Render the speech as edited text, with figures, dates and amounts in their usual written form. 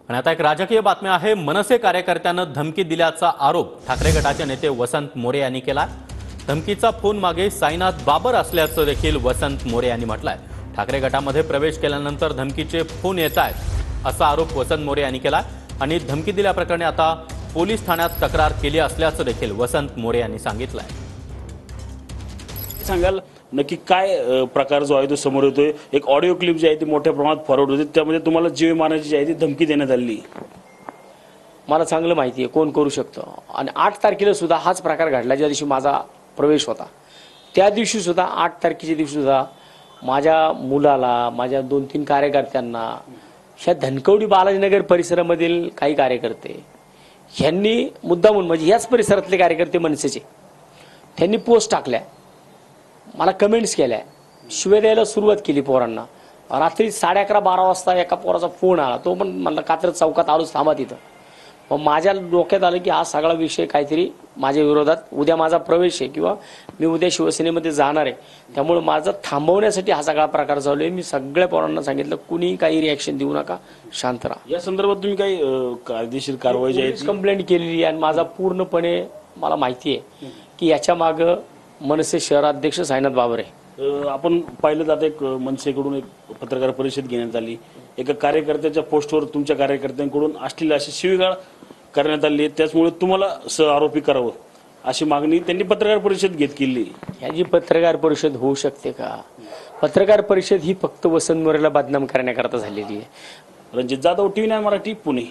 आणि आता एक राजकीय बातमी आहे। मनसे कार्यकर्त्यानं धमकी दिल्याचा आरोप ठाकरे गटाचे नेते वसंत मोरे यांनी केला। धमकीचा फोन मागे साईनाथ बाबर असल्याचं देखील वसंत मोरे यांनी म्हटलंय। ठाकरे गटामध्ये प्रवेश केल्यानंतर धमकीचे फोन येत आहेत असा आरोप वसंत मोरे यांनी केला आणि धमकी दिल्याप्रकरणी आता पोलीस ठाण्यात तक्रार केली असल्याचं देखील वसंत मोरे यांनी सांगितलंय। सांगाल नक्की काय प्रकार जो आहे तो समोर येतोय? एक ऑडिओ क्लिप जी आहे ती मोठ्या प्रमाणात फॉरवर्ड होते, त्यामध्ये तुम्हाला जीव मारण्याची जी आहे ती धमकी देण्यात आली। मला चांगलं माहिती आहे कोण करू शकतं आणि 8 तारखेला सुद्धा हाच प्रकार घडला। ज्या दिवशी माझा प्रवेश होता त्या दिवशी सुद्धा 8 तारखेच्या दिवशी सुद्धा माझ्या मुलाला, माझ्या 2-3 कार्यकर्त्यांना ह्या धनकवडी बालाजीनगर परिसरामधील काही कार्यकर्ते ह्यांनी मुद्दामून म्हणजे याच परिसरातले कार्यकर्ते मनसेचे त्यांनी पोस्ट टाकल्या, मला कमेंट्स केल्या, शिव्या द्यायला सुरुवात केली पोरांना। रात्री 11:30-12 वाजता एका पोराचा फोन आला, तो पण म्हणला कात्रज चौकात आलोच, थांबा तिथं। मग माझ्या डोक्यात आलं की हा सगळा विषय काहीतरी माझ्या विरोधात, उद्या माझा प्रवेश आहे किंवा मी उद्या शिवसेनेमध्ये जाणार आहे, त्यामुळे माझं थांबवण्यासाठी हा सगळा प्रकार चालू आहे। मी सगळ्या पोरांना सांगितलं कुणी काही रिॲक्शन देऊ नका, शांत राहा। या संदर्भात तुम्ही काही कायदेशीर कारवाई जी आहे कंप्लेंट केलेली आणि माझा पूर्णपणे मला माहिती आहे की याच्या मागे मनसे शहराध्यक्ष साईनाथ बाबर आहे। आपण पाहिलं जातं एक मनसेकडून एक पत्रकार परिषद घेण्यात आली, एका कार्यकर्त्याच्या पोस्टवर तुमच्या कार्यकर्त्यांकडून अश्लील अशी शिवीगाळ करण्यात आली, त्याचमुळे तुम्हाला सहआरोपी करावं अशी मागणी त्यांनी पत्रकार परिषद केली। याची पत्रकार परिषद होऊ शकते का? पत्रकार परिषद ही फक्त वसंत मोरेला बदनाम करण्याकरता झालेली आहे। रणजित जाधव, TV9 मराठी, पुणे।